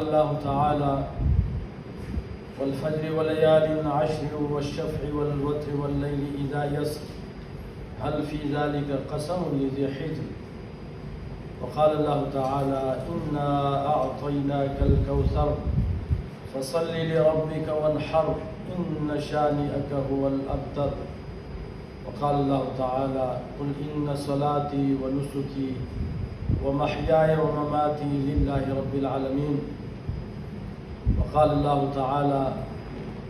الله تعالى والفجر وليال عشر والشفع والوتر والليل إذا يسر هل في ذلك قسم لذي حجر. وقال الله تعالى إنا أعطيناك الكوثر فصل لربك وانحر إن شانئك هو الأبتر. وقال الله تعالى قل إن صلاتي ونسكي ومحياي ومماتي لله رب العالمين. وقال الله تعالى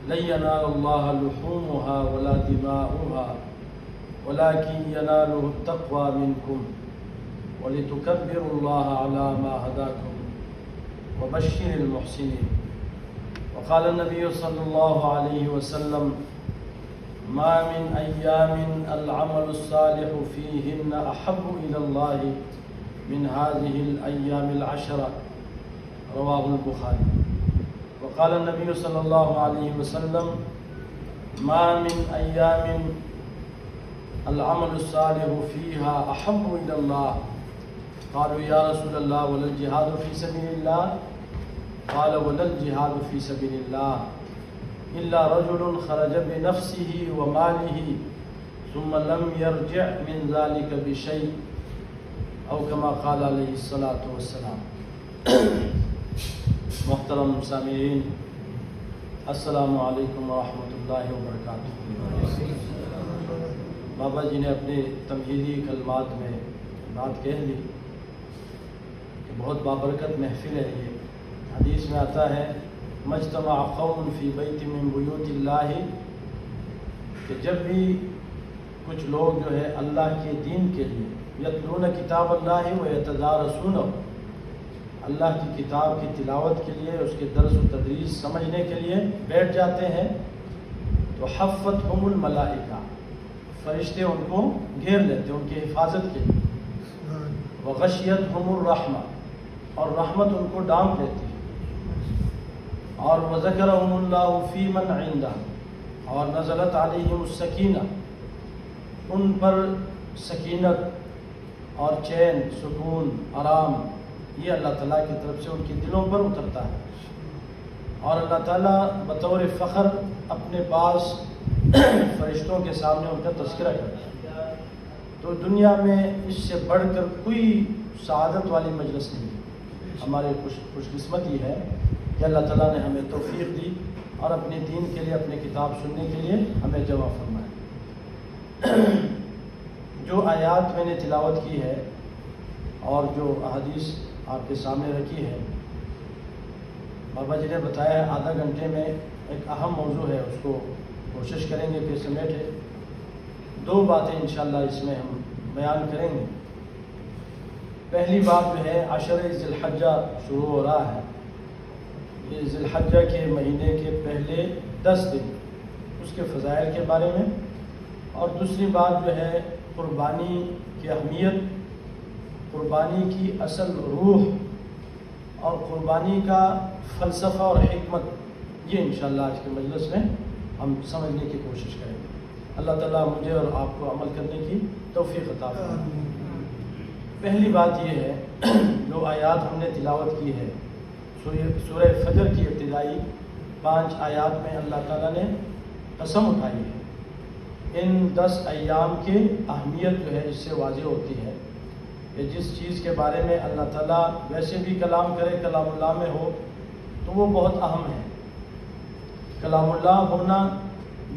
لن ينال الله لحومها ولا دماؤها ولكن يناله التقوى منكم ولتكبروا الله على ما هداكم وبشر المحسنين. وقال النبي صلى الله عليه وسلم ما من أيام العمل الصالح فيهن أحب إلى الله من هذه الأيام العشرة رواه البخاري. وقال النبي صلى الله عليه وسلم ما من أيام العمل الصالح فيها أحب إلى الله. قالوا يا رسول الله ولا الجهاد في سبيل الله؟ قال ولا الجهاد في سبيل الله إلا رجل خرج بنفسه وماله ثم لم يرجع من ذلك بشيء او كما قال علیہ الصلاۃ والسلام. محترم سامعین، السلام علیکم ورحمۃ اللہ وبرکاتہ. بابا جی نے اپنے تمہیدی کلمات میں بات کہہ دی کہ بہت بابرکت محفل ہے. یہ حدیث میں آتا ہے مجتمع قوم فی بیت من بیوت اللہ، کہ جب بھی کچھ لوگ جو ہے اللہ کے دین کے لیے یتلون کتاب اللہ و یتدارسونہ، اللہ کی کتاب کی تلاوت کے لیے، اس کے درس و تدریس سمجھنے کے لیے بیٹھ جاتے ہیں، تو حفتہم الملائکہ، فرشتے ان کو گھیر لیتے ہیں ان کی حفاظت کے لیے. وغشیتہم الرحمہ، اور رحمت ان کو ڈانپ لیتی ہے. اور وذکرہم اللہ فی من عندہ، اور نزلت علیہم السکینہ، ان پر سکینت اور چین، سکون، آرام، یہ اللہ تعالیٰ کی طرف سے ان کے دلوں پر اترتا ہے. اور اللہ تعالیٰ بطور فخر اپنے پاس فرشتوں کے سامنے ان کا تذکرہ کرتا ہے. تو دنیا میں اس سے بڑھ کر کوئی سعادت والی مجلس نہیں. ہمارے خوش قسمتی ہے کہ اللہ تعالیٰ نے ہمیں توفیق دی اور اپنے دین کے لیے، اپنے کتاب سننے کے لیے ہمیں جمع فرمایا. جو آیات میں نے تلاوت کی ہے اور جو احادیث آپ کے سامنے رکھی ہے، بابا جی نے بتایا ہے آدھا گھنٹے میں ایک اہم موضوع ہے، اس کو کوشش کریں گے کہ سمیٹے. دو باتیں انشاءاللہ اس میں ہم بیان کریں گے. پہلی بات جو ہے عشر ذی الحجہ شروع ہو رہا ہے. یہ ذی الحجہ کے مہینے کے پہلے 10 دن، اس کے فضائل کے بارے میں. اور دوسری بات جو ہے قربانی کی اہمیت، قربانی کی اصل روح اور قربانی کا فلسفہ اور حکمت، یہ انشاءاللہ آج کے مجلس میں ہم سمجھنے کی کوشش کریں گے. اللہ تعالیٰ مجھے اور آپ کو عمل کرنے کی توفیق عطا فرمائے. پہلی بات یہ ہے، جو آیات ہم نے تلاوت کی ہے سورہ فجر کی ابتدائی 5 آیات میں اللہ تعالیٰ نے قسم اٹھائی ہے. ان 10 ایام کی اہمیت جو ہے اس سے واضح ہوتی ہے کہ جس چیز کے بارے میں اللہ تعالیٰ ویسے بھی کلام کرے، کلام اللہ میں ہو، تو وہ بہت اہم ہے. کلام اللہ ہونا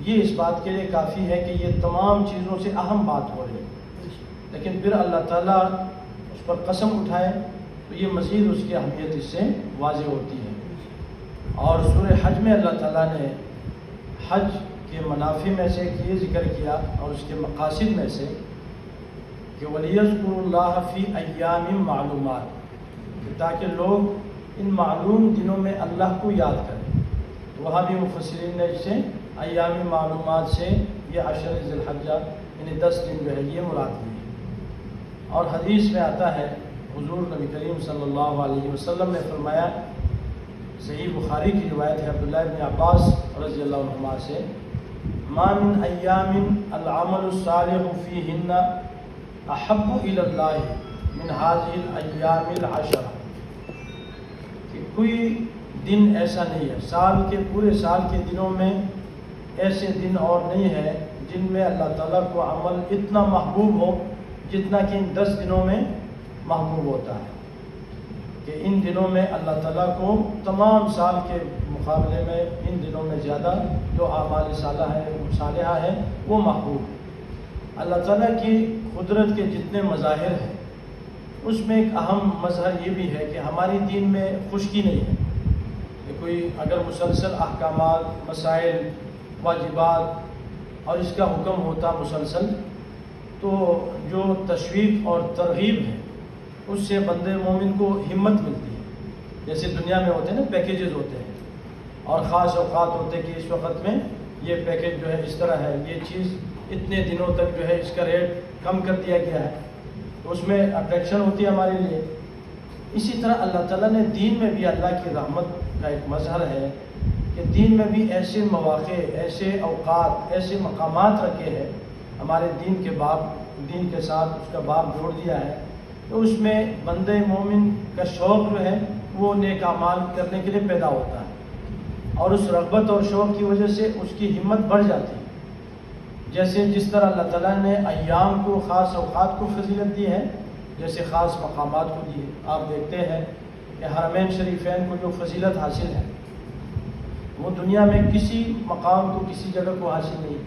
یہ اس بات کے لیے کافی ہے کہ یہ تمام چیزوں سے اہم بات ہو رہی ہے، لیکن پھر اللہ تعالیٰ اس پر قسم اٹھائے تو یہ مزید اس کی اہمیت اس سے واضح ہوتی ہے. اور سورہ حج میں اللہ تعالیٰ نے حج کے منافع میں سے یہ ذکر کیا اور اس کے مقاصد میں سے کہ وَلِيَذْكُرُوا اللَّهَ فِي أَيَّامٍ مَعْلُومَاتٍ، تاکہ لوگ ان معلوم دنوں میں اللہ کو یاد کریں. تو وہاں بھی مفسرین نے اس سے ایام معلومات سے یہ عشر ذی الحجہ یعنی 10 دن جو ہے یہ مراد لی ہے. اور حدیث میں آتا ہے، حضور نبی کریم صلی اللہ علیہ وسلم نے فرمایا، صحیح بخاری کی روایت ہے عبداللہ ابن عباس رضی اللہ عنہما سے، ما من ایام العمل الصالح فیہن احب الی اللہ من هذه الایام العشر، کہ کوئی دن ایسا نہیں ہے، سال کے پورے سال کے دنوں میں ایسے دن اور نہیں ہے جن میں اللہ تعالیٰ کو عمل اتنا محبوب ہو جتنا کہ ان 10 دنوں میں محبوب ہوتا ہے، کہ ان دنوں میں اللہ تعالیٰ کو تمام سال کے مقابلے میں ان دنوں میں زیادہ جو اعمال صالحہ ہے وہ محبوب ہے۔ اللہ تعالیٰ کی قدرت کے جتنے مظاہر ہیں اس میں ایک اہم مظہر یہ بھی ہے کہ ہماری دین میں خشکی نہیں ہے، کہ کوئی اگر مسلسل احکامات، مسائل، واجبات اور اس کا حکم ہوتا مسلسل تو جو تشویق اور ترغیب ہے اس سے بندے مومن کو ہمت ملتی ہے۔ جیسے دنیا میں ہوتے ہیں نا پیکیجز ہوتے ہیں اور خاص اوقات ہوتے ہیں کہ اس وقت میں یہ پیکیج جو ہے اس طرح ہے، یہ چیز اتنے دنوں تک جو ہے اس کا ریٹ کم کر دیا گیا ہے، تو اس میں اٹریکشن ہوتی ہے ہمارے لیے۔ اسی طرح اللہ تعالیٰ نے دین میں بھی اللہ کی رحمت کا ایک مظہر ہے کہ دین میں بھی ایسے مواقع، ایسے اوقات، ایسے مقامات رکھے ہیں، ہمارے دین کے ساتھ اس کا باب جوڑ دیا ہے، تو اس میں بندے مومن کا شوق جو ہے وہ نیک اعمال کرنے کے لیے پیدا ہوتا ہے، اور اس رغبت اور شوق کی وجہ سے اس کی ہمت بڑھ جاتی ہے۔ جیسے جس طرح اللہ تعالیٰ نے ایام کو، خاص اوقات کو فضیلت دی ہے، جیسے خاص مقامات کو دی ہے۔ آپ دیکھتے ہیں کہ حرمین شریفین کو جو فضیلت حاصل ہے وہ دنیا میں کسی مقام کو، کسی جگہ کو حاصل نہیں۔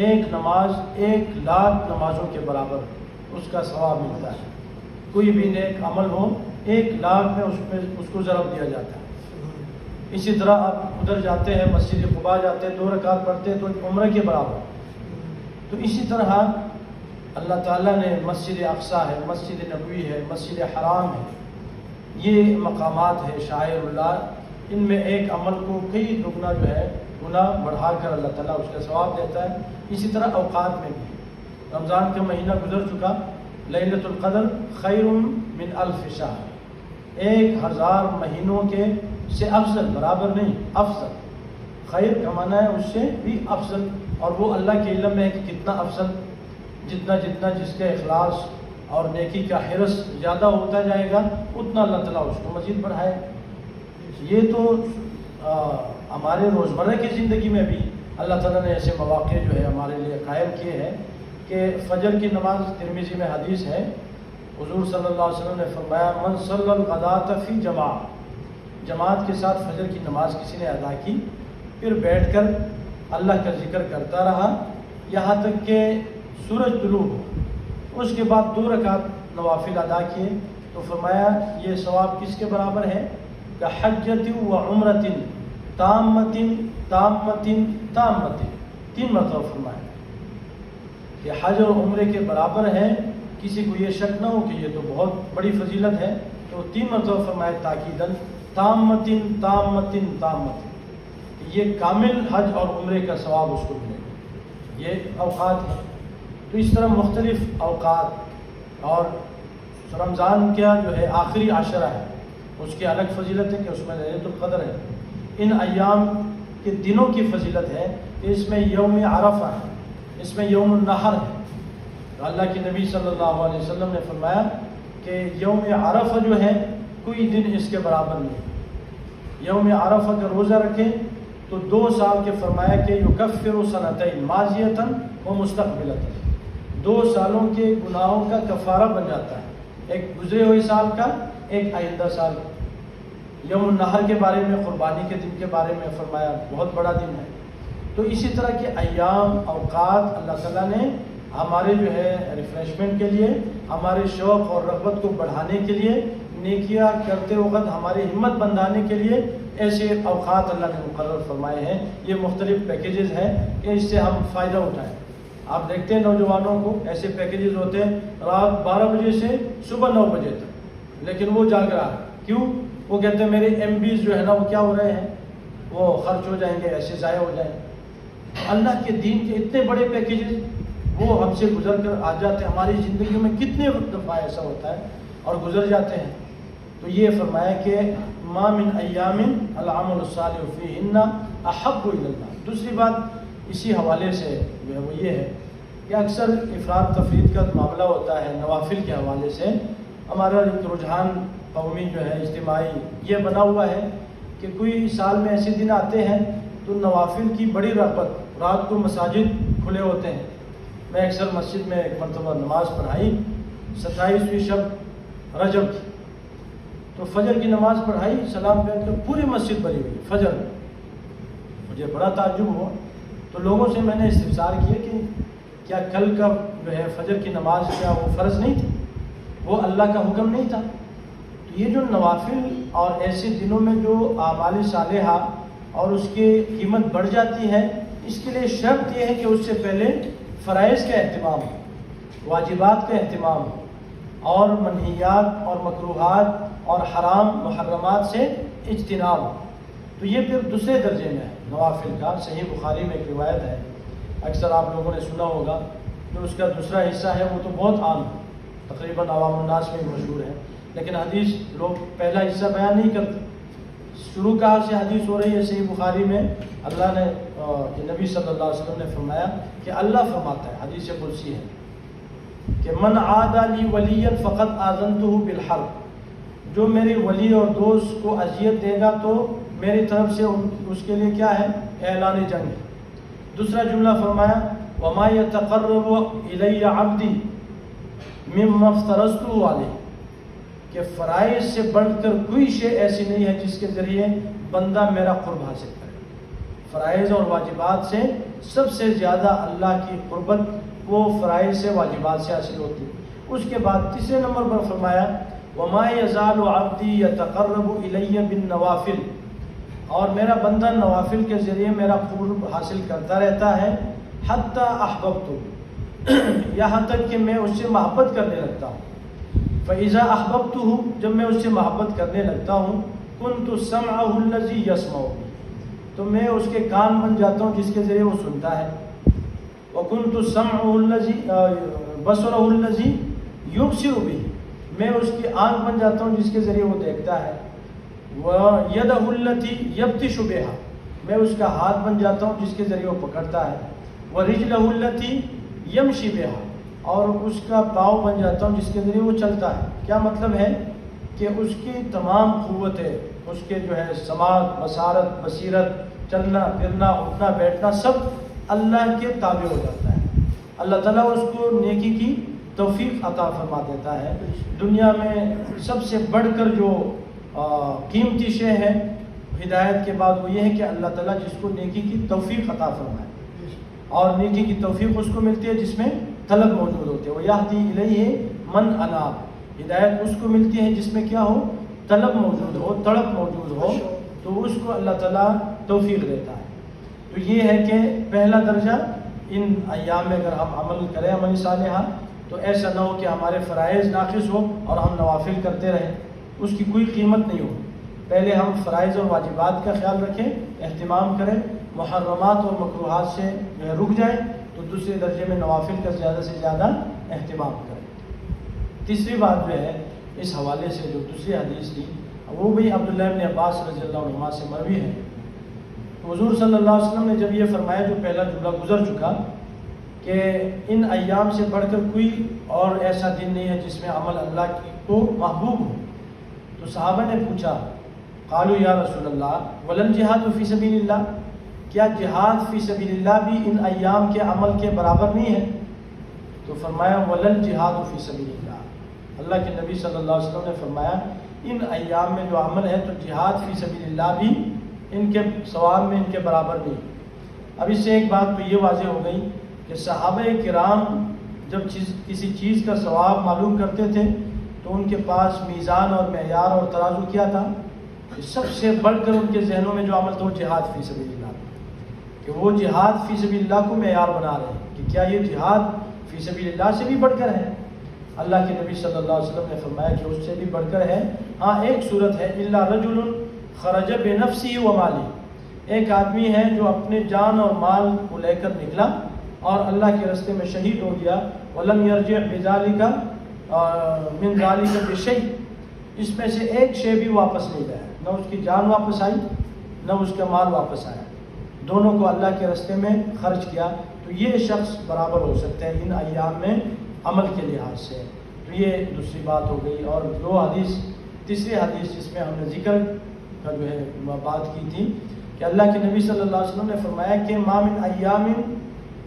ایک نماز 1,00,000 نمازوں کے برابر اس کا ثواب ملتا ہے۔ کوئی بھی نیک عمل ہو 1,00,000 میں اس کو ضرب دیا جاتا ہے۔ اسی طرح آپ ادھر جاتے ہیں، مسجد قباء جاتے ہیں، 2 رکعت پڑھتے ہیں تو عمرہ کے برابر۔ تو اسی طرح اللہ تعالیٰ نے مسجد اقصیٰ ہے، مسجد نبوی ہے، مسجد حرام ہے، یہ مقامات ہے شاعر اللہ، ان میں ایک عمل کو کئی دگنا جو ہے گناہ بڑھا کر اللہ تعالیٰ اس کا ثواب دیتا ہے۔ اسی طرح اوقات میں بھی رمضان کا مہینہ گزر چکا، لیلۃ القدر خیر من 1000 شہر، 1000 مہینوں کے سے افضل، برابر نہیں افضل، خیر کا معنی ہے اس سے بھی افضل، اور وہ اللہ کے علم میں ہے کہ کتنا افضل، جتنا جس کا اخلاص اور نیکی کا حرص زیادہ ہوتا جائے گا اتنا اللہ تعالیٰ اس کو مزید بڑھائے۔ یہ تو ہمارے روزمرہ کی زندگی میں بھی اللہ تعالیٰ نے ایسے مواقع جو ہے ہمارے لیے قائم کیے ہیں کہ فجر کی نماز، ترمذی میں حدیث ہے، حضور صلی اللہ علیہ وسلم نے فرمایا من صلی الغداۃ فی جماعت کے ساتھ فجر کی نماز کسی نے ادا کی، پھر بیٹھ کر اللہ کا ذکر کرتا رہا یہاں تک کہ سورج طلوع ہو، اس کے بعد 2 رکعت نوافل ادا کیے، تو فرمایا یہ ثواب کس کے برابر ہے کہ حجۃ و عمرۃ تامۃ تامۃ تامۃ، 3 مرتبہ فرمایا کہ حج اور عمرے کے برابر ہے، کسی کو یہ شک نہ ہو کہ یہ تو بہت بڑی فضیلت ہے، تو 3 مرتبہ فرمایا تاکیداً تامۃ تامۃ تامۃ، یہ کامل حج اور عمرے کا ثواب اس کو ملے گا۔ یہ اوقات ہیں، تو اس طرح مختلف اوقات، اور رمضان کا جو ہے آخری عشرہ ہے اس کی الگ فضیلت ہے کہ اس میں لیلۃ القدر ہے۔ ان ایام کے دنوں کی فضیلت ہے کہ اس میں یوم عرفہ ہے، اس میں یوم النحر ہے، تو اللہ کے نبی صلی اللہ علیہ وسلم نے فرمایا کہ یوم عرفہ جو ہے کوئی دن اس کے برابر نہیں۔ یوم عرفہ کا روزہ رکھیں تو 2 سال کے فرمایا کہ یکفر سنتین ماضیۃ و مستقبلۃ، 2 سالوں کے گناہوں کا کفارہ بن جاتا ہے، ایک گزرے ہوئے سال کا، ایک آئندہ سال۔ یوم النحر کے بارے میں، قربانی کے دن کے بارے میں فرمایا بہت بڑا دن ہے۔ تو اسی طرح کے ایام، اوقات اللہ تعالیٰ نے ہمارے جو ہے ریفریشمنٹ کے لیے، ہمارے شوق اور رغبت کو بڑھانے کے لیے، نیکیاں کرتے وقت ہماری ہمت بندھانے کے لیے ایسے اوقات اللہ نے مقرر فرمائے ہیں۔ یہ مختلف پیکیجز ہیں کہ اس سے ہم فائدہ اٹھائیں۔ آپ دیکھتے ہیں نوجوانوں کو ایسے پیکیجز ہوتے ہیں رات 12 بجے سے صبح 9 بجے تک، لیکن وہ جاگ رہا ہے، کیوں؟ وہ کہتے ہیں میرے MBs جو ہے نا وہ کیا ہو رہے ہیں، وہ خرچ ہو جائیں گے، ایسے ضائع ہو جائیں گے۔ اللہ کے دین کے اتنے بڑے پیکیجز وہ ہم سے گزر کر آ جاتے ہیں، ہماری زندگیوں میں کتنے دفعہ ایسا ہوتا ہے اور گزر جاتے ہیں۔ تو یہ فرمایا کہ ما من ایام العمل الصالح فیہن احب الی اللہ۔ دوسری بات اسی حوالے سے جو ہے وہ یہ ہے کہ اکثر افراد تفرید کا معاملہ ہوتا ہے، نوافل کے حوالے سے ہمارا رجحان قومی جو ہے اجتماعی یہ بنا ہوا ہے کہ کوئی سال میں ایسے دن آتے ہیں تو نوافل کی بڑی رغبت، رات کو مساجد کھلے ہوتے ہیں۔ میں اکثر مسجد میں ایک مرتبہ نماز پڑھائی، 27ویں شب رجب کی، تو فجر کی نماز پڑھائی، سلام پھیر کر پوری مسجد بھری ہوئی فجر میں۔ مجھے بڑا تعجب ہوا، تو لوگوں سے میں نے استفسار کیا کہ کیا کل کا جو ہے فجر کی نماز کیا وہ فرض نہیں تھی، وہ اللہ کا حکم نہیں تھا؟ تو یہ جو نوافل اور ایسے دنوں میں جو اعمال صالحہ اور اس کی قیمت بڑھ جاتی ہے، اس کے لیے شرط یہ ہے کہ اس سے پہلے فرائض کا اہتمام ہو، واجبات کا اہتمام ہو، اور منہیات اور مکروہات اور حرام محرمات سے اجتناب ہو۔ تو یہ پھر دوسرے درجے میں ہے نوافل کا۔ صحیح بخاری میں ایک روایت ہے، اکثر آپ لوگوں نے سنا ہوگا، جو اس کا دوسرا حصہ ہے وہ تو بہت عام ہے، تقریباً عوام الناس میں مشہور ہے، لیکن حدیث لوگ پہلا حصہ بیان نہیں کرتے۔ شروع کہاں سے حدیث ہو رہی ہے؟ صحیح بخاری میں اللہ نے نبی صلی اللہ علیہ وسلم نے فرمایا کہ اللہ فرماتا ہے، حدیث قدسی ہے کہ من عادى لي وليا فقد آذنته بالحرب، جو میری ولی اور دوست کو اذیت دے گا تو میری طرف سے اس کے لیے کیا ہے؟ اعلان جنگ ہے۔ دوسرا جملہ فرمایا وما يتقرب الي عبدي مما افترضته عليه، کہ فرائض سے بڑھ کر کوئی شے ایسی نہیں ہے جس کے ذریعے بندہ میرا قرب حاصل کرے۔ فرائض اور واجبات سے سب سے زیادہ اللہ کی قربت وہ فرائض سے واجبات سے حاصل ہوتی ہے۔ اس کے بعد تیسرے نمبر پر فرمایا وما يزال عبدي يتقرب الي بالنوافل، اور میرا بندہ نوافل کے ذریعے میرا قرب حاصل کرتا رہتا ہے حتی احببتہ، یہاں تک کہ میں اس سے محبت کرنے لگتا ہوں۔ فإذا أحببته، جب میں اس سے محبت کرنے لگتا ہوں، كنت سمعه الذي يسمع به، تو میں اس کے کان بن جاتا ہوں جس کے ذریعے وہ سنتا ہے۔ وكنت سمعه الذي بصره الذي يبصر به، میں اس کی آنکھ بن جاتا ہوں جس کے ذریعے وہ دیکھتا ہے۔ ويده التي يبطش بها، میں اس کا ہاتھ بن جاتا ہوں جس کے ذریعے وہ پکڑتا ہے۔ ورجله التي يمشي بها، اور اس کا پاؤں بن جاتا ہوں جس کے ذریعے وہ چلتا ہے۔ کیا مطلب ہے کہ اس کی تمام قوتیں، اس کے جو ہے سماعت، بصارت، بصیرت، چلنا پھرنا، اٹھنا بیٹھنا سب اللہ کے تابع ہو جاتا ہے۔ اللہ تعالیٰ اس کو نیکی کی توفیق عطا فرما دیتا ہے۔ دنیا میں سب سے بڑھ کر جو قیمتی شے ہے ہدایت کے بعد وہ یہ ہے کہ اللہ تعالیٰ جس کو نیکی کی توفیق عطا فرمائے، اور نیکی کی توفیق اس کو ملتی ہے جس میں طلب موجود ہوتے ہیں۔ وَيَهْدِي إِلَيْهِ مَنْ أَنَابَ، ہدایت اس کو ملتی ہے جس میں کیا ہو؟ طلب موجود ہو، تڑپ موجود ہو، تو اس کو اللہ تعالیٰ توفیق دیتا ہے۔ تو یہ ہے کہ پہلا درجہ ان ایام میں اگر ہم عمل کریں عمل صالحہ تو ایسا نہ ہو کہ ہمارے فرائض ناقص ہو اور ہم نوافل کرتے رہیں، اس کی کوئی قیمت نہیں ہو۔ پہلے ہم فرائض اور واجبات کا خیال رکھیں، اہتمام کریں، محرمات اور مکروہات سے رک جائیں، تو دوسرے درجے میں نوافل کا زیادہ سے زیادہ اہتمام کریں۔ تیسری بات جو ہے اس حوالے سے جو دوسری حدیث تھی وہ بھی عبداللہ ابن عباس رضی اللہ عنہما سے مروی ہے۔ حضور صلی اللہ علیہ وسلم نے جب یہ فرمایا، جو پہلا جملہ گزر چکا کہ ان ایام سے بڑھ کر کوئی اور ایسا دن نہیں ہے جس میں عمل اللہ کو محبوب ہو، تو صحابہ نے پوچھا قالوا یا رسول اللہ ولل جہاد فی سبیل اللہ، کیا جہاد فی سبیل اللہ بھی ان ایام کے عمل کے برابر نہیں ہے؟ تو فرمایا ولل جہاد فی سبیل اللہ، اللہ کے نبی صلی اللہ علیہ وسلم نے فرمایا ان ایام میں جو عمل ہے تو جہاد فی سبیل اللہ بھی ان کے ثواب میں ان کے برابر نہیں۔ اب اس سے ایک بات تو یہ واضح ہو گئی کہ صحابہ کرام جب کسی چیز کا ثواب معلوم کرتے تھے تو ان کے پاس میزان اور معیار اور ترازو کیا تھا؟ کہ سب سے بڑھ کر ان کے ذہنوں میں جو عمل تھا وہ جہاد فی سبیل اللہ، کہ وہ جہاد فی سبیل اللہ کو معیار بنا رہے ہیں کہ کیا یہ جہاد فی سبیل اللہ سے بھی بڑھ کر ہے؟ اللہ کے نبی صلی اللہ علیہ وسلم نے فرمایا کہ اس سے بھی بڑھ کر ہے۔ ہاں ایک صورت ہے الا رجل خرج بنفسه وماله، ایک آدمی ہے جو اپنے جان اور مال کو لے کر نکلا اور اللہ کے راستے میں شہید ہو گیا، ولم یرجع بذلك من ذلك بشیء، اس میں سے ایک شے بھی واپس نہیں گیا، نہ اس کی جان واپس آئی نہ اس کا مال واپس آیا، دونوں کو اللہ کے راستے میں خرچ کیا، تو یہ شخص برابر ہو سکتے ہیں ان ایام میں عمل کے لحاظ سے۔ تو یہ دوسری بات ہو گئی۔ اور دو حدیث تیسری حدیث جس میں ہم نے ذکر کا جو ہے بات کی تھی کہ اللہ کے نبی صلی اللہ علیہ وسلم نے فرمایا کہ ما من ایام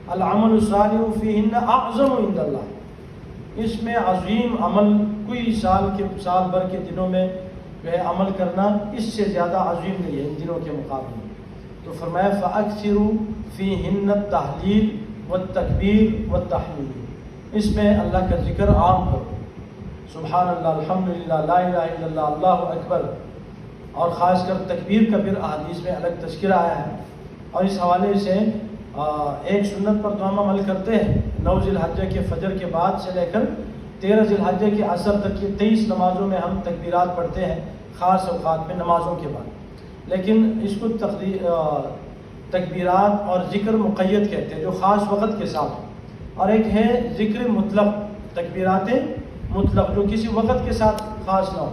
العمل الصالح فیہن اعظم عند اللہ، اس میں عظیم عمل کوئی سال بھر کے دنوں میں جو ہے عمل کرنا اس سے زیادہ عظیم نہیں ہے ان دنوں کے مقابلے میں۔ تو فرمایا فَأَكْثِرُوا فِيهِنَّ التَّهْلِيلَ وَالتَّكْبِيرَ وَالتَّحْمِيدَ، اس میں اللہ کا ذکر عام کرو، سبحان اللہ، الحمدللہ، لا الہ الا اللہ، اللہ اکبر، اور خاص کر تکبیر کا پھر احادیث میں الگ تذکرہ آیا ہے۔ اور اس حوالے سے ایک سنت پر تو ہم عمل کرتے ہیں، 9 ذی الحجہ کے فجر کے بعد سے لے کر 13 ذی الحجہ کے عصر تک کی 23 نمازوں میں ہم تکبیرات پڑھتے ہیں خاص اوقات میں نمازوں کے بعد، لیکن اس کو تکبیرات اور ذکر مقید کہتے ہیں جو خاص وقت کے ساتھ ہو، اور ایک ہے ذکر مطلق، تکبیرات مطلق جو کسی وقت کے ساتھ خاص نہ ہو،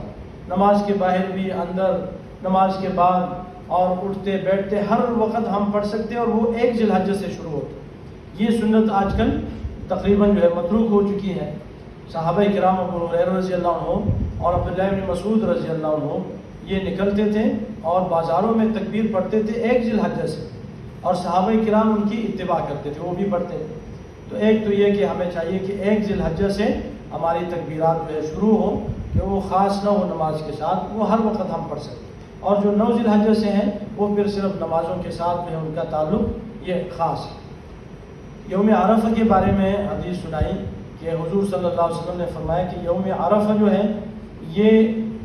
نماز کے باہر بھی، اندر، نماز کے بعد، اور اٹھتے بیٹھتے ہر وقت ہم پڑھ سکتے ہیں، اور وہ 1 ذی الحجہ سے شروع ہوتی۔ یہ سنت آج کل تقریباً جو ہے متروک ہو چکی ہے۔ صحابہ کرام ابو ہریرہ رضی اللہ عنہ اور عبداللہ بن مسعود رضی اللہ عنہ یہ نکلتے تھے اور بازاروں میں تکبیر پڑھتے تھے 1 ذی الحجہ سے، اور صحابہ کرام ان کی اتباع کرتے تھے، وہ بھی پڑھتے تھے۔ تو ایک تو یہ کہ ہمیں چاہیے کہ 1 ذی الحجہ سے ہماری تکبیرات جو ہے شروع ہو، کہ وہ خاص نہ ہو نماز کے ساتھ، وہ ہر وقت ہم پڑھ سکتے ہیں، اور جو 9 ذی الحجہ سے ہیں وہ پھر صرف نمازوں کے ساتھ جو ہے ان کا تعلق یہ خاص ہے۔ یوم عرفہ کے بارے میں حدیث سنائی کہ حضور صلی اللہ علیہ وسلم نے فرمایا کہ یوم عرفہ جو ہے یہ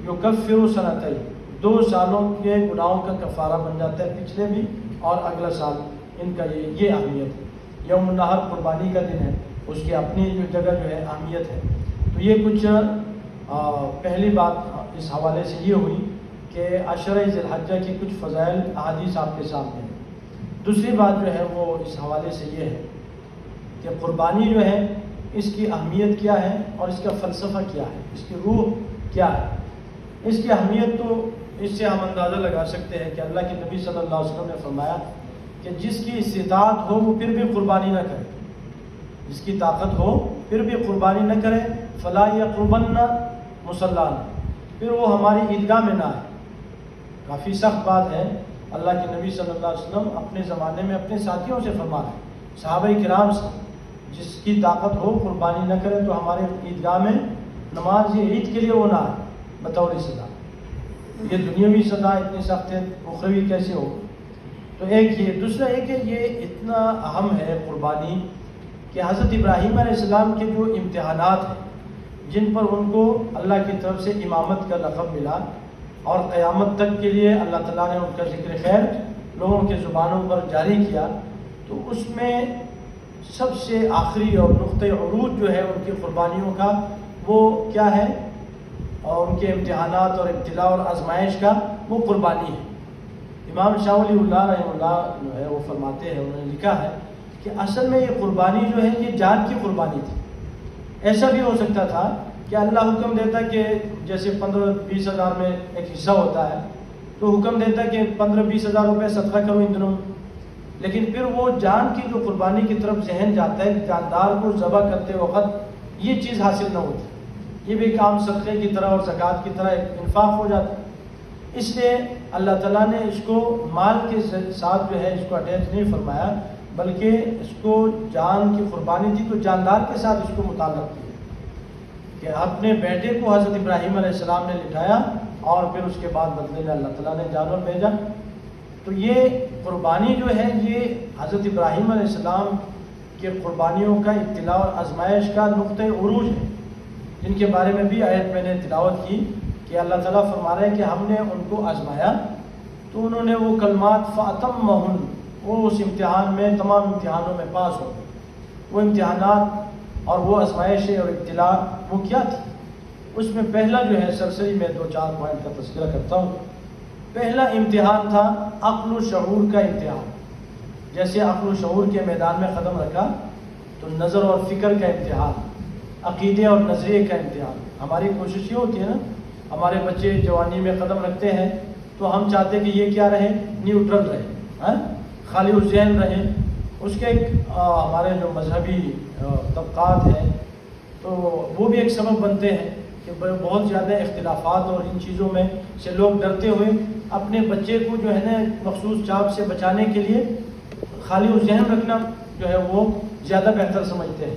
یکفر سنتین، 2 سالوں کے گناہوں کا کفارہ بن جاتا ہے، پچھلے بھی اور اگلا سال، ان کا یہ اہمیت ہے۔ یوم النحر قربانی کا دن ہے، اس کی اپنی جو جگہ جو ہے اہمیت ہے۔ تو یہ کچھ پہلی بات اس حوالے سے یہ ہوئی کہ عشرہ ذی الحجہ کی کچھ فضائل احادیث آپ کے سامنے ہیں۔ دوسری بات جو ہے وہ اس حوالے سے یہ ہے کہ قربانی جو ہے اس کی اہمیت کیا ہے اور اس کا فلسفہ کیا ہے، اس کی روح کیا ہے۔ اس کی اہمیت تو اس سے ہم اندازہ لگا سکتے ہیں کہ اللہ کے نبی صلی اللہ علیہ وسلم نے فرمایا کہ جس کی استطاعت ہو وہ پھر بھی قربانی نہ کرے، جس کی طاقت ہو پھر بھی قربانی نہ کرے، فلا یقربن مصلانا، پھر وہ ہماری عیدگاہ میں نہ آئے۔ کافی سخت بات ہے، اللہ کے نبی صلی اللہ علیہ وسلم اپنے زمانے میں اپنے ساتھیوں سے فرما رہے ہیں، صحابہ کرام سے، جس کی طاقت ہو قربانی نہ کرے تو ہمارے عیدگاہ میں نماز یہ عید کے لیے وہ نہ آئے بطور سزا۔ یہ دنیاوی سزا اتنی سخت ہے، اخروی کیسے ہو؟ تو ایک یہ، دوسرا ایک ہے یہ اتنا اہم ہے قربانی کہ حضرت ابراہیم علیہ السلام کے جو امتحانات ہیں جن پر ان کو اللہ کی طرف سے امامت کا لقب ملا، اور قیامت تک کے لیے اللہ تعالیٰ نے ان کا ذکر خیر لوگوں کے زبانوں پر جاری کیا، تو اس میں سب سے آخری اور نقطۂ عروج جو ہے ان کی قربانیوں کا وہ کیا ہے، اور ان کے امتحانات اور ابتلا اور آزمائش کا وہ قربانی ہے۔ امام شاہ ولی اللہ رحمہ اللہ جو ہے وہ فرماتے ہیں، انہوں نے لکھا ہے کہ اصل میں یہ قربانی جو ہے یہ جان کی قربانی تھی۔ ایسا بھی ہو سکتا تھا کہ اللہ حکم دیتا کہ جیسے 15-20 ہزار میں ایک حصہ ہوتا ہے، تو حکم دیتا کہ 15-20 ہزار روپے صدقہ کرو ان دنوں میں، لیکن پھر وہ جان کی جو قربانی کی طرف ذہن جاتا ہے، جاندار کو ذبح کرتے وقت یہ چیز حاصل نہ ہوتی، یہ بھی کام صدقے کی طرح اور زکوٰۃ کی طرح ایک انفاق ہو جاتا ہے۔ اس لیے اللہ تعالیٰ نے اس کو مال کے ساتھ جو ہے اس کو اٹیچ نہیں فرمایا، بلکہ اس کو جان کی قربانی تھی تو جاندار کے ساتھ اس کو متعلق کیا کہ اپنے بیٹے کو حضرت ابراہیم علیہ السلام نے لٹایا، اور پھر اس کے بعد بدلے میں اللہ تعالیٰ نے جانور بھیجا۔ تو یہ قربانی جو ہے یہ حضرت ابراہیم علیہ السلام کے قربانیوں کا ابتلا اور آزمائش کا نقطۂ عروج ہے، جن کے بارے میں بھی آیت میں نے تلاوت کی کہ اللہ تعالیٰ فرما رہے ہیں کہ ہم نے ان کو آزمایا تو انہوں نے وہ کلمات فَأَتَمَّهُنْ، وہ اس امتحان میں تمام امتحانوں میں پاس ہو گئے۔ وہ امتحانات اور وہ آزمائشیں اور ابتلا وہ کیا تھی؟ اس میں پہلا جو ہے سرسری میں 2-4 پوائنٹ کا تذکرہ کرتا ہوں۔ پہلا امتحان تھا عقل و شعور کا امتحان۔ جیسے عقل و شعور کے میدان میں قدم رکھا تو نظر اور فکر کا امتحان، عقیدے اور نظریے کا امتحان۔ ہماری کوشش یہ ہوتی ہے نا، ہمارے بچے جوانی میں قدم رکھتے ہیں تو ہم چاہتے ہیں کہ یہ کیا رہے، نیوٹرل رہے، خالی الذہن رہے۔ اس کے ہمارے جو مذہبی طبقات ہیں تو وہ بھی ایک سبب بنتے ہیں کہ بہت زیادہ اختلافات اور ان چیزوں میں سے لوگ ڈرتے ہوئے اپنے بچے کو جو ہے نا مخصوص چاپ سے بچانے کے لیے خالی و ذہن رکھنا جو ہے وہ زیادہ بہتر سمجھتے ہیں.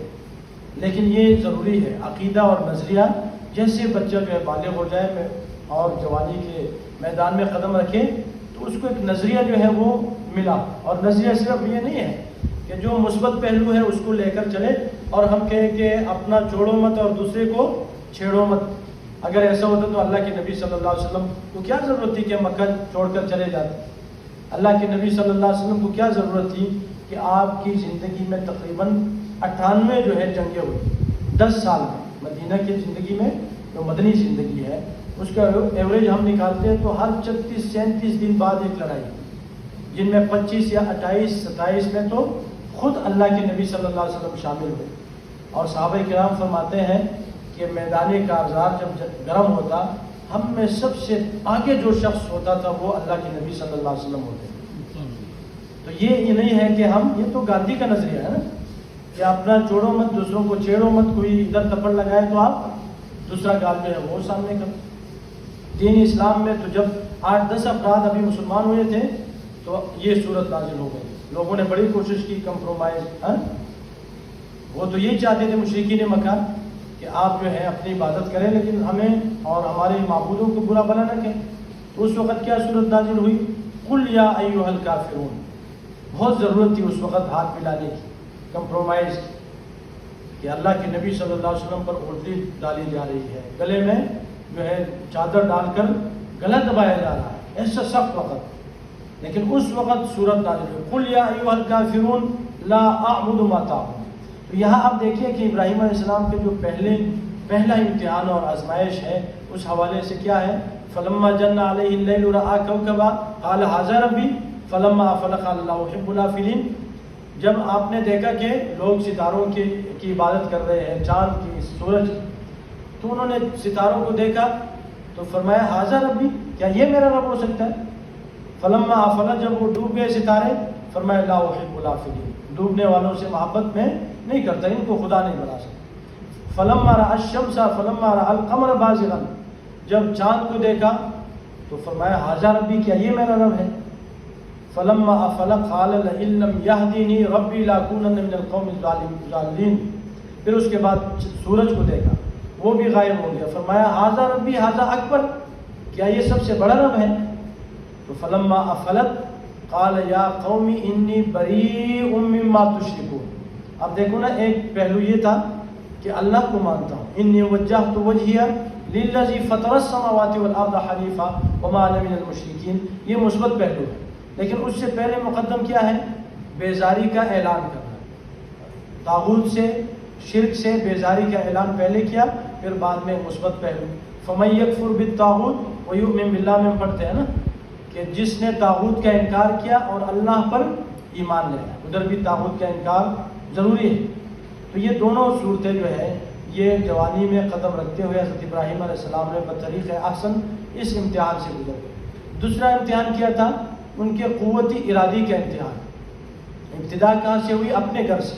لیکن یہ ضروری ہے عقیدہ اور نظریہ. جیسے بچہ جو ہے بالغ ہو جائے اور جوانی کے میدان میں قدم رکھے تو اس کو ایک نظریہ جو ہے وہ ملا. اور نظریہ صرف یہ نہیں ہے کہ جو مثبت پہلو ہے اس کو لے کر چلے اور ہم کہیں کہ اپنا چھوڑو مت اور دوسرے کو چھیڑو مت. اگر ایسا ہوتا تو اللہ کے نبی صلی اللہ علیہ وسلم کو کیا ضرورت تھی کہ مکہ چھوڑ کر چلے جاتے؟ اللہ کے نبی صلی اللہ علیہ وسلم کو کیا ضرورت تھی کہ آپ کی زندگی میں تقریباً 98 جو ہے جنگیں ہوئی 10 سال میں. مدینہ کی زندگی میں جو مدنی زندگی ہے اس کا ایوریج ہم نکالتے ہیں تو ہر 36-37 دن بعد ایک لڑائی، جن میں 25 یا 28-27 میں تو خود اللہ کے نبی صلی اللہ علیہ وسلم شامل ہوئے. اور صحابہ کرام فرماتے ہیں کہ میدان کارزار جب گرم ہوتا ہم میں سب سے آگے جو شخص ہوتا تھا وہ اللہ کے نبی صلی اللہ علیہ وسلم ہوتے. تو یہ نہیں ہے کہ ہم، یہ تو گاندھی کا نظریہ ہے نا کہ اپنا چھوڑو مت دوسروں کو چھیڑو مت. کوئی ادھر تپڑ لگائے تو آپ دوسرا گال جو ہے وہ سامنے کر. دین اسلام میں تو جب 8-10 افراد ابھی مسلمان ہوئے تھے تو یہ صورت نازل ہو گئی. لوگوں نے بڑی کوشش کی کمپرومائز. وہ تو یہی چاہتے تھے مشرکین مکہ کہ آپ جو ہے اپنی عبادت کریں لیکن ہمیں اور ہمارے معبودوں کو برا بھلا نہ کہیں. تو اس وقت کیا صورت نازل ہوئی؟ قل یا ایھا الکافرون. بہت ضرورت تھی اس وقت ہاتھ ملانے کی، کمپرومائز کی، کہ اللہ کے نبی صلی اللہ علیہ وسلم پر الٹی ڈالی جا رہی ہے، گلے میں جو ہے چادر ڈال کر گلا دبایا جا رہا ہے، ایسا سخت وقت. لیکن اس وقت صورت نازل ہوئی قل یا ایھا الکافرون لا اعبد ما تعبدون. تو یہاں آپ دیکھیے کہ ابراہیم علیہ السلام کے جو پہلا امتحان اور آزمائش ہے اس حوالے سے کیا ہے؟ فلما جن علیہ اللیل رأى کوکبا قال ھذا ربی فلما افل قال لا احب الافلین. جب آپ نے دیکھا کہ لوگ ستاروں کی عبادت کر رہے ہیں، چاند کی، سورج، تو انہوں نے ستاروں کو دیکھا تو فرمایا ھذا ربی، کیا یہ میرا رب ہو سکتا ہے؟ فلما افل، جب وہ ڈوب گئے ستارے، فرمایا لا احب الافلین، ڈوبنے والوں سے محبت میں نہیں کرتا، ان کو خدا نہیں بنا سکتا. فلما رأى الشمس فلما رأى القمر بازغا، جب چاند کو دیکھا تو فرمایا ھذا ربی، کیا یہ میرا رب ہے؟ فلما افل قال لئن لم يهدني ربي لاكونن من القوم الضالين. پھر اس کے بعد سورج کو دیکھا، وہ بھی غائب ہو گیا، فرمایا ھذا ربی ھذا اکبر، کیا یہ سب سے بڑا رب ہے؟ تو فلما افلت قال یا قوم انی بریء مما تشرکون. اب دیکھو نا، ایک پہلو یہ تھا کہ اللہ کو مانتا ہوں، انی وجہت وجہی للذی فطر السماوات والارض حنیفا وما انا من المشرکین. یہ مثبت پہلو ہے. لیکن اس سے پہلے مقدم کیا ہے؟ بیزاری کا اعلان کرنا. طاغوت سے، شرک سے بیزاری کا اعلان پہلے کیا، پھر بعد میں مثبت پہلو. فمن یکفر بالطاغوت ویؤمن باللہ میں پڑھتے ہیں نا کہ جس نے طاغوت کا انکار کیا اور اللہ پر ایمان لے آیا، ادھر بھی طاغوت کا انکار ضروری ہے. تو یہ دونوں صورتیں جو ہے یہ جوانی میں قدم رکھتے ہوئے حضرت ابراہیم علیہ السلام نے بطریق احسن اس امتحان سے گزر گئے. دوسرا امتحان کیا تھا؟ ان کے قوتی ارادی کا امتحان. ابتدا کہاں سے ہوئی؟ اپنے گھر سے.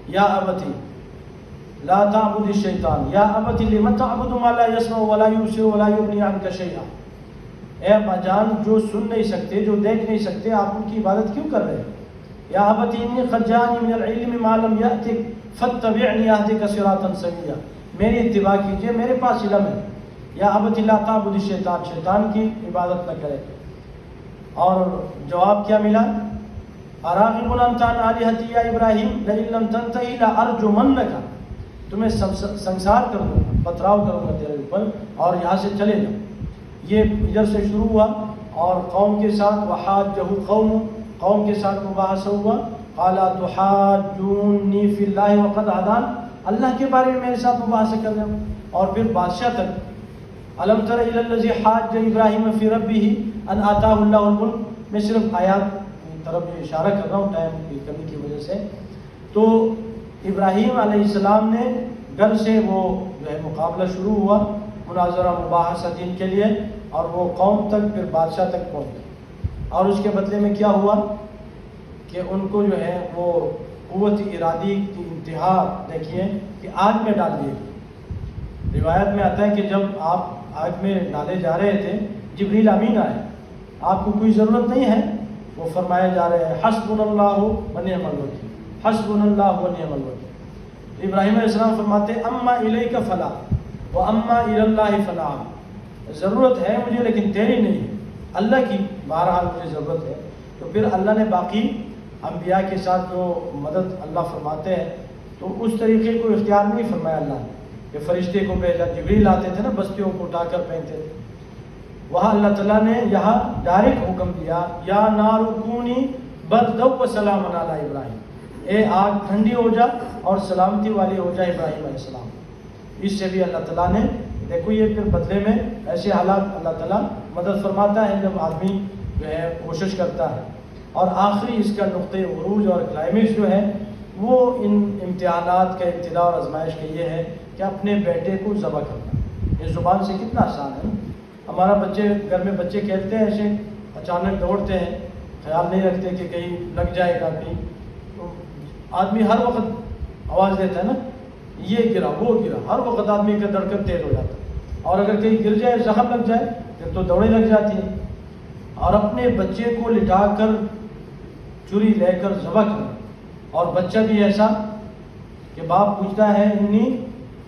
یا ابتی لا تعبد الشیطان یا ابتی لم تعبد ما لا يسمع ولا يبصر ولا يغني عنك شيئا. اے ابا جان، جو سن نہیں سکتے، جو دیکھ نہیں سکتے، آپ ان کی عبادت کیوں کر رہے ہیں؟ یا ابتی انی قد جاءنی من العلم ما لم یأتک فاتبعنی اہدک صراطا سویا. میری اتباع کیجئے، میرے پاس علم ہے. یا ابتی لا تعبد الشیطان، شیطان کی عبادت نہ کرے. اور جواب کیا ملا؟ اراغب انت عن آلہتی یا ابراہیم لئن لم تنتہی لارجمنک. تمہیں سنسار کر دوں گا، پتھراؤ کروں گا تیرے اوپر اور یہاں سے چلے جا. یہ ادھر سے شروع ہوا اور قوم کے ساتھ وحاجہ قوم کے ساتھ مباحثہ ہوا. قال تحاجونی فی اللہ وقد ہدان، اللہ کے بارے میں میرے ساتھ مباحثہ کر رہے ہو. اور پھر بادشاہ تک الم تر الی الذی حاج ابراہیم فی ربہ ان آتاہ اللہ الملک. میں صرف آیات کی طرف اشارہ کر رہا ہوں ٹائم کی کمی کی وجہ سے. تو ابراہیم علیہ السلام نے گھر سے وہ جو ہے مقابلہ شروع ہوا، مناظرہ مباحثہ دین کے لیے، اور وہ قوم تک پھر بادشاہ تک پہنچ گئے. اور اس کے بدلے میں کیا ہوا کہ ان کو جو ہے وہ قوت ارادی کی انتہا دیکھیے کہ آگ میں ڈال دیے گئے. روایت میں آتا ہے کہ جب آپ آگ میں ڈالے جا رہے تھے جبریل امین آئے، آپ کو کوئی ضرورت نہیں ہے، وہ فرمایا جا رہے ہیں حسبنا اللہ و نعم الوکیل، حسبنا اللہ و نعم الوکیل۔ ابراہیم علیہ السلام فرماتے ہیں اما الیک فلا و اما الی اللہ فلا، ضرورت ہے مجھے لیکن تیری نہیں ہے، اللہ کی بہرحال مجھے ضرورت ہے۔ تو پھر اللہ نے باقی انبیاء کے ساتھ جو مدد اللہ فرماتے ہیں تو اس طریقے کو اختیار نہیں فرمایا اللہ نے کہ فرشتے کو بھیجا، جبریل آتے تھے نا بستیوں کو اٹھا کر پھینکتے تھے، وہاں اللہ تعالیٰ نے یہاں ڈائریکٹ حکم دیا یا نار کونی بردا و سلام علی ابراہیم، اے آگ ٹھنڈی ہو جا اور سلامتی والی ہو جائے ابراہیم علیہ السلام۔ اس سے بھی اللہ تعالیٰ نے دیکھو یہ پھر بدلے میں ایسے حالات اللہ تعالیٰ مدد فرماتا ہے جب آدمی جو ہے کوشش کرتا ہے۔ اور آخری اس کا نقطۂ عروج اور کلائمیکس جو ہے وہ ان امتحانات کا ابتدا اور آزمائش کا یہ ہے کہ اپنے بیٹے کو ذبح کرنا۔ اس زبان سے کتنا آسان ہے، ہمارا بچے گھر میں بچے کھیلتے ہیں ایسے اچانک دوڑتے ہیں، خیال نہیں رکھتے کہ کہیں لگ جائے گا کہیں، تو آدمی ہر وقت آواز دیتا ہے نا یہ گرا وہ گرا، ہر وقت آدمی کا دھڑکن تیز ہو جاتا ہے، اور اگر کہیں گر جائے زخم لگ جائے پھر تو دوڑیں لگ جاتی ہیں۔ اور اپنے بچے کو لٹا کر چھری لے کر ذبح کرنا، اور بچہ بھی ایسا کہ باپ پوچھتا ہے انی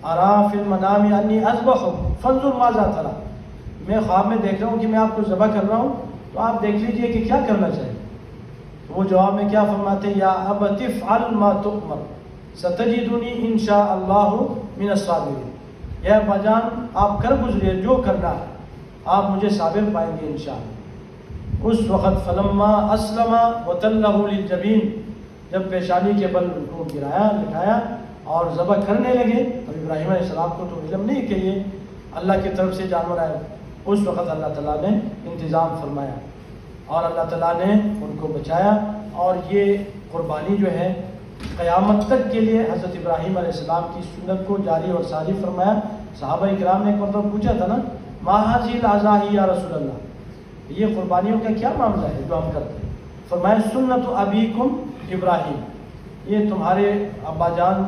ارا فی المنام انی اذبحک فانظر ماذا تری، میں خواب میں دیکھ رہا ہوں کہ میں آپ کو ذبح کر رہا ہوں تو آپ دیکھ لیجئے کہ کیا کرنا چاہیے۔ تو وہ جواب میں کیا فرماتے ہیں یا ابت افعل ما تؤمر ستجدنی انشاء اللہ من الصابرین، یا ابا جان آپ کر گزریے جو کرنا ہے آپ مجھے صابر پائیں گے انشاءاللہ۔ اس وقت فلما اسلم وتلہ للجبین، جب پیشانی کے بل ان کو گرایا لٹایا اور ذبح کرنے لگے، اب ابراہیم علیہ السلام کو تو علم نہیں کہ یہ اللہ کی طرف سے جانور آئے، اس وقت اللہ تعالیٰ نے انتظام فرمایا اور اللہ تعالیٰ نے ان کو بچایا۔ اور یہ قربانی جو ہے قیامت تک کے لیے حضرت ابراہیم علیہ السلام کی سنت کو جاری اور ساری فرمایا۔ صحابہ اکرام نے ایک مرتبہ پوچھا تھا نا ما ھذہ الاضاحی یا رسول اللہ، یہ قربانیوں کا کیا معاملہ ہے جو ہم کرتے ہیں؟ فرمایا سنت ابیکم ابراہیم، یہ تمہارے ابا جان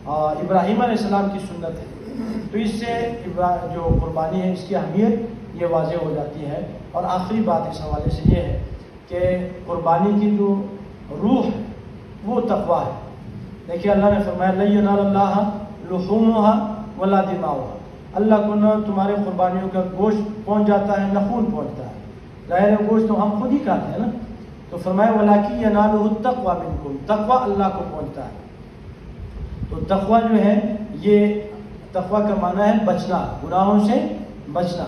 ابراہیم علیہ السلام کی سنت ہے۔ تو اس سے جو قربانی ہے اس کی اہمیت یہ واضح ہو جاتی ہے۔ اور آخری بات اس حوالے سے یہ ہے کہ قربانی کی جو روح ہے وہ تقویٰ ہے۔ دیکھیے اللہ نے فرمایا لن ینال اللہ لحومها ولا دماؤها، اللہ کو نہ تمہارے قربانیوں کا گوشت پہنچ جاتا ہے نہ خون پہنچتا ہے، ظاہر ہے گوشت تو ہم خود ہی کھاتے ہیں نا، تو فرمایا ولاکن ینالہ التقویٰ منکم، تقویٰ اللہ کو پہنچتا ہے۔ تو تقویٰ جو ہے یہ تقویٰ کا معنی ہے بچنا، گناہوں سے بچنا،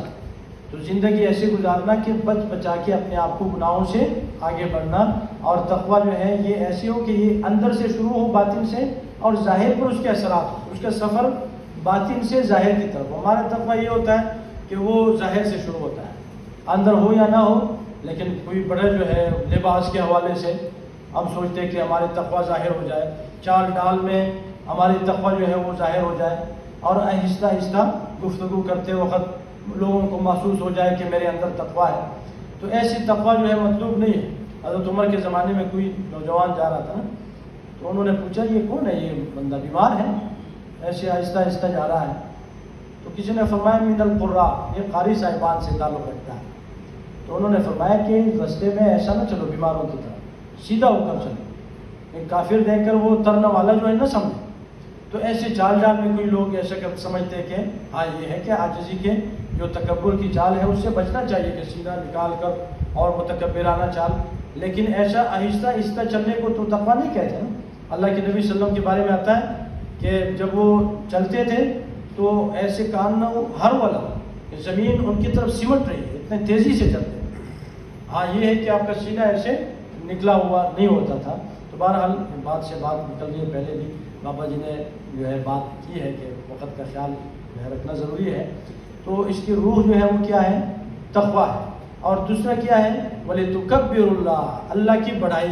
تو زندگی ایسے گزارنا کہ بچ بچا کے اپنے آپ کو گناہوں سے آگے بڑھنا۔ اور تقویٰ جو ہے یہ ایسے ہو کہ یہ اندر سے شروع ہو باطن سے، اور ظاہر پر اس کے اثرات ہو، اس کا سفر باطن سے ظاہر کی طرف۔ ہمارا تقویٰ یہ ہوتا ہے کہ وہ ظاہر سے شروع ہوتا ہے، اندر ہو یا نہ ہو، لیکن کوئی بڑے جو ہے لباس کے حوالے سے ہم سوچتے ہیں کہ ہمارے تقویٰ ظاہر ہو جائے، چال ڈال میں ہماری تقویٰ جو ہے وہ ظاہر ہو جائے، اور آہستہ آہستہ گفتگو کرتے وقت لوگوں کو محسوس ہو جائے کہ میرے اندر تقویٰ ہے۔ تو ایسی تقویٰ جو ہے مطلوب نہیں ہے۔ حضرت عمر کے زمانے میں کوئی نوجوان جا رہا تھا نا، تو انہوں نے پوچھا یہ کون ہے، یہ بندہ بیمار ہے ایسے آہستہ آہستہ جا رہا ہے، تو کسی نے فرمایا من القراء، یہ قاری صاحبان سے تعلق رکھتا ہے۔ تو انہوں نے فرمایا کہ رستے میں ایسا نہ چلو بیماروں کی طرح، سیدھا ہو کر چلو، ایک کافر دیکھ کر وہ ترنے والا جو ہے نہ سمجھے۔ تو ایسے چال ڈال میں کوئی لوگ ایسا سمجھتے کہ ہاں یہ ہے کہ عاجزی کے جو تکبر کی چال ہے اس سے بچنا چاہیے کہ سیدھا نکال کر اور متکبرانہ چال، لیکن ایسا آہستہ آہستہ چلنے کو تو تقویٰ نہیں کہتے نا۔ اللہ کے نبی صلی اللہ علیہ وسلم کے بارے میں آتا ہے کہ جب وہ چلتے تھے تو ایسے کان نہ ہو ہر والا زمین ان کی طرف سمٹ رہی ہے، اتنے تیزی سے چلتے ہیں۔ ہاں یہ ہے کہ آپ کا سینہ ایسے نکلا ہوا نہیں ہوتا تھا۔ تو بہرحال بات سے بات نکل رہی ہے، پہلے بھی بابا جی نے جو ہے بات کی ہے کہ وقت کا خیال جو ہے رکھنا ضروری ہے۔ تو اس کی روح جو ہے وہ کیا ہے؟ تقویٰ ہے۔ اور دوسرا کیا ہے؟ وَلِتُكَبِّرُ اللَّهَ، اللہ کی بڑائی۔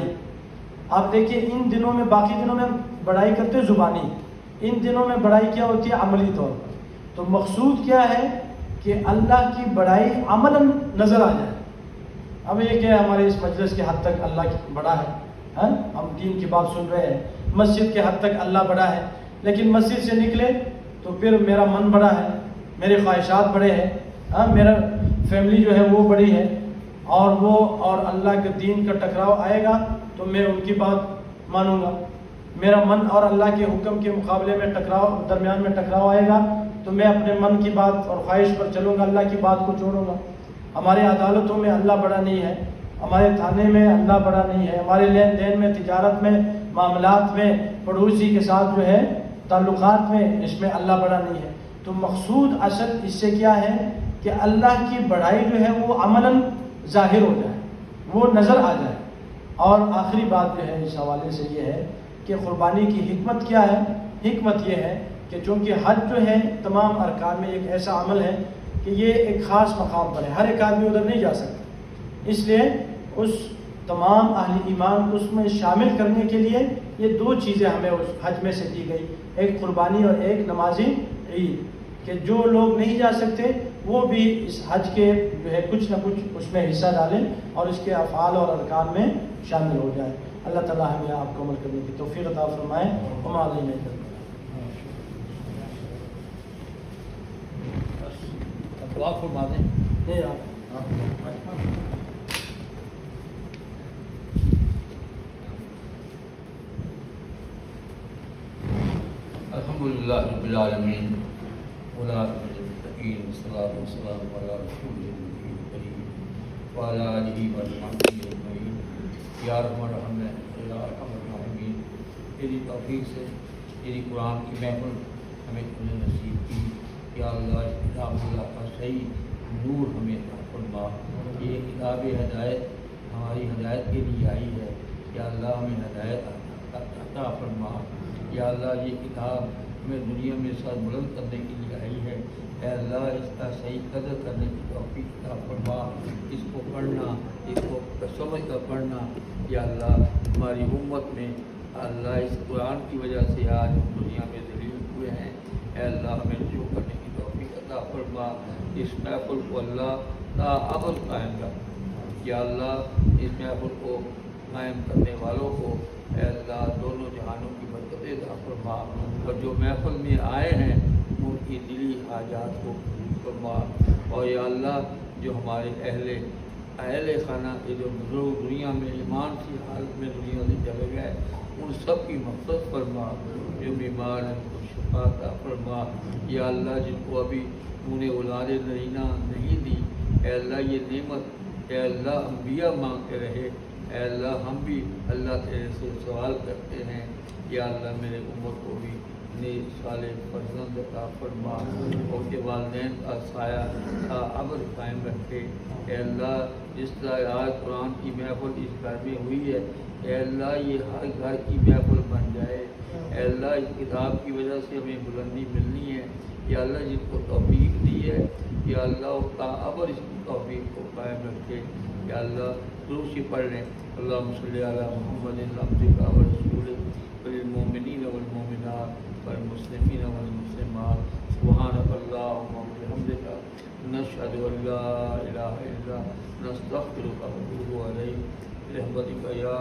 آپ دیکھیں ان دنوں میں، باقی دنوں میں بڑائی کرتے زبانی، ان دنوں میں بڑائی کیا ہوتی ہے؟ عملی طور پر۔ تو مقصود کیا ہے کہ اللہ کی بڑائی عملاً نظر آ جائے۔ اب یہ کہ ہمارے اس مجلس کے حد تک اللہ بڑا ہے، ہم دین کی بات سن رہے ہیں، مسجد کے حد تک اللہ بڑا ہے، لیکن مسجد سے نکلے تو پھر میرا من بڑا ہے، میری خواہشات بڑے ہیں، میرا فیملی جو ہے وہ بڑی ہے، اور اللہ کے دین کا ٹکراؤ آئے گا تو میں ان کی بات مانوں گا، میرا من اور اللہ کے حکم کے مقابلے میں درمیان میں ٹکراؤ آئے گا تو میں اپنے من کی بات اور خواہش پر چلوں گا، اللہ کی بات کو چھوڑوں گا۔ ہمارے عدالتوں میں اللہ بڑا نہیں ہے، ہمارے تھانے میں اللہ بڑا نہیں ہے، ہمارے لین دین میں، تجارت میں، معاملات میں، پڑوسی کے ساتھ جو ہے تعلقات میں، اس میں اللہ بڑا نہیں ہے۔ تو مقصود اصل اس سے کیا ہے کہ اللہ کی بڑائی جو ہے وہ عملاً ظاہر ہو جائے، وہ نظر آ جائے۔ اور آخری بات جو ہے اس حوالے سے یہ ہے کہ قربانی کی حکمت کیا ہے؟ حکمت یہ ہے کہ چونکہ حج جو ہے تمام ارکان میں ایک ایسا عمل ہے کہ یہ ایک خاص مقام پر ہے، ہر ایک آدمی ادھر نہیں جا سکتا، اس لیے اس تمام اہل ایمان کو اس میں شامل کرنے کے لیے یہ دو چیزیں ہمیں اس حج میں سے دی گئی، ایک قربانی اور ایک نماز عید، کہ جو لوگ نہیں جا سکتے وہ بھی اس حج کے جو ہے کچھ نہ کچھ اس میں حصہ ڈالیں اور اس کے افعال اور ارکان میں شامل ہو جائیں۔ اللہ تعالیٰ ہمیں آپ کو عمل کرنے کی توفیق عطا فرمائے۔ وما علینا الا البلاغ۔ دعا فرما دیں۔ الحمدللہ رب العالمین والعاقبۃ للمتقین والصلاۃ والسلام علی رسول النبی الکریم وعلی آلہ وصحبہ اجمعین۔ یا رحمن الرحیم یا ارحم الراحمین، تیری توفیق سے تیری قرآن کی محفل ہمیں تم نے نصیب کی۔ یا اللہ اس کتاب اللہ کا صحیح نور ہمیں عطا فرما۔ یہ کتاب ہدایت ہماری ہدایت کے لیے آئی ہے، یا اللہ ہمیں ہدایت عطا فرما۔ یا اللہ یہ کتاب ہمیں دنیا میں سر بلند کرنے کے لیے آئی ہے، اے اللہ اس کا صحیح قدر کرنے کی توفیق عطا فرما۔ اس کو پڑھنا، اس کو سمجھ کر پڑھنا، یا اللہ ہماری امت میں اللہ اس قرآن کی وجہ سے آج ہم دنیا میں ذلیل ہوئے ہیں، اے اللہ ہمیں رجوع کرنے کی توفیق عطا فرما۔ اس محفل کو اللہ تا ابد قائم رکھ، یا اللہ اس محفل کو قائم کرنے والوں کو اے اللہ دونوں جہانوں کی برکتیں عطا فرما، اور جو محفل میں آئے ہیں ان کی دلی حاجات کو پوری فرما۔ اور یا اللہ جو ہمارے اہل خانہ کے جو بزرگ دنیا میں ایمان کی حالت میں دنیا سے چلے گئے ان سب کی مغفرت فرما، جو بیمار ہیں ان کو شفا عطا فرما۔ یا اللہ جن کو ابھی انہیں اولاد نرینہ نہیں دی، اے اللہ یہ نعمت اے اللہ انبیاء مانگتے رہے، اے اللہ ہم بھی اللہ تیرے سے سوال کرتے ہیں، یا اللہ میرے امت کو بھی نیک صالح فرزند عطا فرما، اور کے والدین کا سایہ تا ابد قائم رکھے۔ اے اللہ جس طرح آج قرآن کی محفل اس گھر میں ہوئی ہے، اے اللہ یہ ہر گھر کی محفل بن جائے۔ اے اللہ اس کتاب کی وجہ سے ہمیں بلندی ملنی ہے، یا اللہ جن کو توفیق دی ہے، یا اللہ تا ابد اس کی توفیق کو قائم رکھے۔ یا اللہ درود پڑھ لیں، اللہم صلی علی محمد عبدک و رسولک للمؤمنین والمؤمنات والمسلمین والمسلمات، سبحانک اللہم وبحمدک، نشہد ان لا الہ الا انت، نستغفرک ونتوب الیک، برحمتک یا